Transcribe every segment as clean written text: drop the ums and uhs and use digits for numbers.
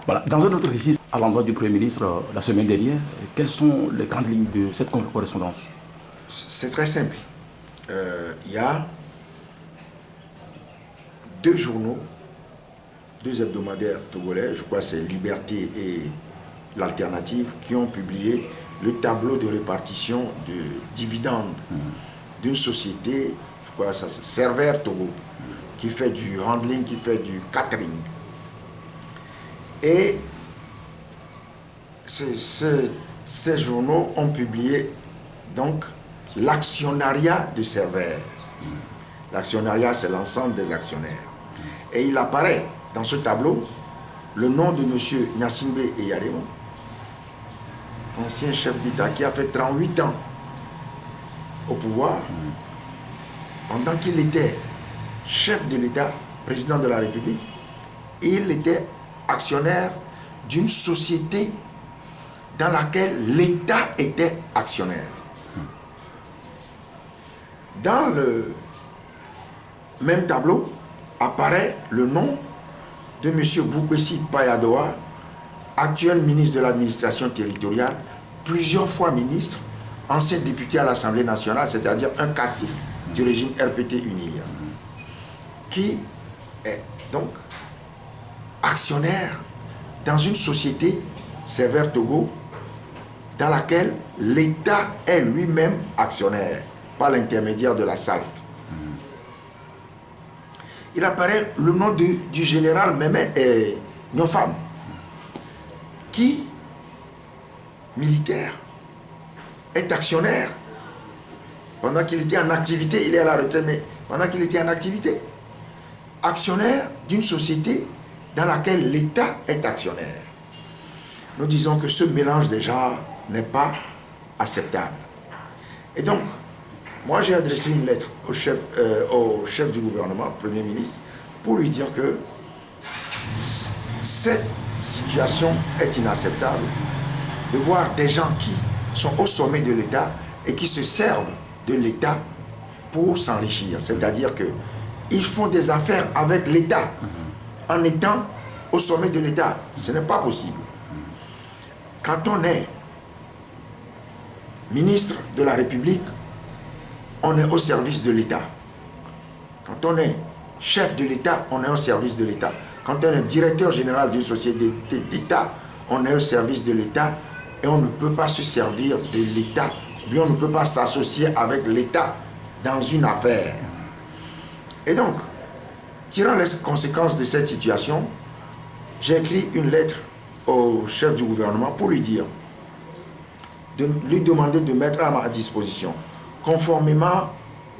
Voilà. Dans un autre registre, à l'endroit du Premier ministre, la semaine dernière, quelles sont les grandes lignes de cette correspondance? C'est très simple. Il y a deux journaux, deux hebdomadaires togolais, je crois que c'est Liberté et l'Alternative, qui ont publié le tableau de répartition de dividendes d'une société, je crois que c'est Server Togo, qui fait du handling, qui fait du catering. Et ces journaux ont publié donc l'actionnariat de Server. L'actionnariat, c'est l'ensemble des actionnaires. Et il apparaît dans ce tableau le nom de M. Gnassingbé Eyadémo, ancien chef d'État qui a fait 38 ans au pouvoir, pendant qu'il était chef de l'État, président de la République. Il était actionnaire d'une société dans laquelle l'État était actionnaire. Dans le même tableau apparaît le nom de M. Boukbessi Payadoa, actuel ministre de l'administration territoriale, plusieurs fois ministre, ancien député à l'Assemblée nationale, c'est-à-dire un cacique du régime RPT UNIR, qui est donc actionnaire dans une société, Server Togo, dans laquelle l'État est lui-même actionnaire, par l'intermédiaire de la SALT. Il apparaît le nom du général Mehmet Nyofam, qui, militaire, est actionnaire. Pendant qu'il était en activité, il est à la retraite, mais pendant qu'il était en activité, actionnaire d'une société dans laquelle l'État est actionnaire. Nous disons que ce mélange déjà n'est pas acceptable. Et donc, moi j'ai adressé une lettre au chef du gouvernement, au Premier ministre, pour lui dire que cette situation est inacceptable, de voir des gens qui sont au sommet de l'État et qui se servent de l'État pour s'enrichir. C'est-à-dire qu'ils font des affaires avec l'État en étant au sommet de l'État. Ce n'est pas possible. Quand on est ministre de la République, on est au service de l'État. Quand on est chef de l'État, on est au service de l'État. Quand on est directeur général d'une société d'État, on est au service de l'État et on ne peut pas se servir de l'État, on ne peut pas s'associer avec l'État dans une affaire. Et donc, tirant les conséquences de cette situation, j'ai écrit une lettre au chef du gouvernement pour lui dire, de lui demander de mettre à ma disposition, conformément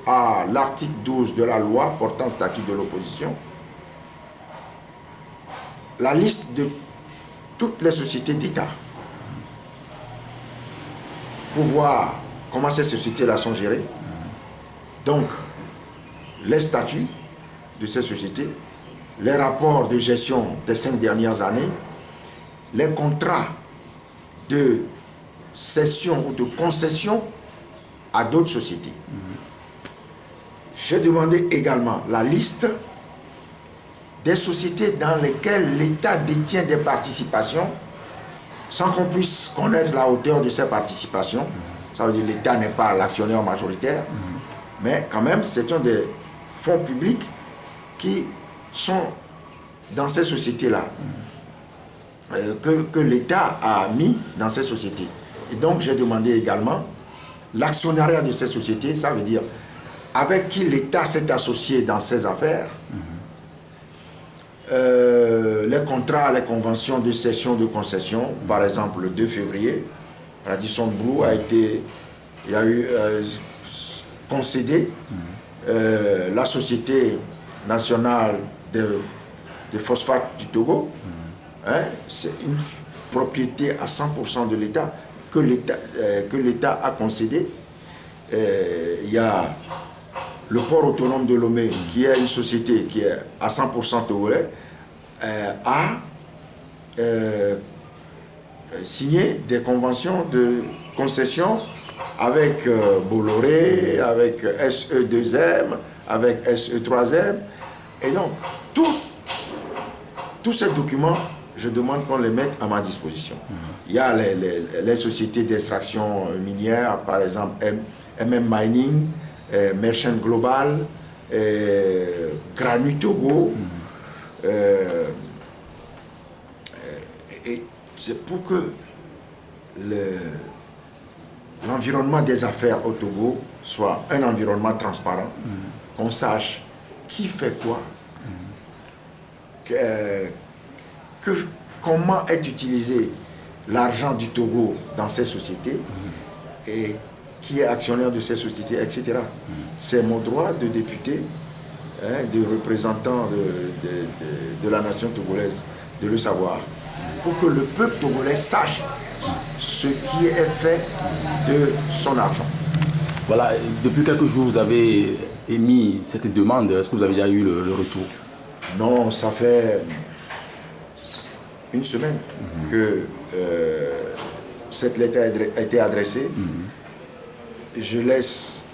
à l'article 12 de la loi portant statut de l'opposition, la liste de toutes les sociétés d'État pour voir comment ces sociétés-là sont gérées. Donc, les statuts de ces sociétés, les rapports de gestion des 5 dernières années, les contrats de cession ou de concession à d'autres sociétés. J'ai demandé également la liste des sociétés dans lesquelles l'État détient des participations sans qu'on puisse connaître la hauteur de ces participations. Ça veut dire que l'État n'est pas l'actionnaire majoritaire, mais quand même, ce sont des fonds publics qui sont dans ces sociétés-là, que l'État a mis dans ces sociétés. Et donc, j'ai demandé également l'actionnariat de ces sociétés, ça veut dire avec qui l'État s'est associé dans ces affaires, les contrats, les conventions de cession de concession, par exemple le 2 février, Radisson Blu il y a eu concédé la Société nationale de phosphate du Togo, c'est une propriété à 100% de l'État que l'État a concédé. Il y a le port autonome de Lomé, qui est une société qui est à 100% togolais, a signé des conventions de concession avec Bolloré, avec SE2M, avec SE3M. Et donc, tous ces documents, je demande qu'on les mette à ma disposition. Il y a les sociétés d'extraction minière, par exemple MM Mining, Merchant Global, Granit Togo. Et c'est pour que l'environnement des affaires au Togo soit un environnement transparent, qu'on sache qui fait quoi, comment est utilisé l'argent du Togo dans ces sociétés et qui est actionnaire de ces sociétés, etc. C'est mon droit de député, de représentant de la nation togolaise, de le savoir, pour que le peuple togolais sache ce qui est fait de son argent. Voilà, depuis quelques jours, vous avez émis cette demande. Est-ce que vous avez déjà eu le retour? Non, ça fait une semaine que cette lettre a été adressée. Je laisse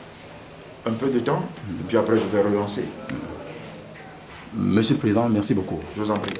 un peu de temps et puis après je vais relancer. Monsieur le Président, merci beaucoup. Je vous en prie.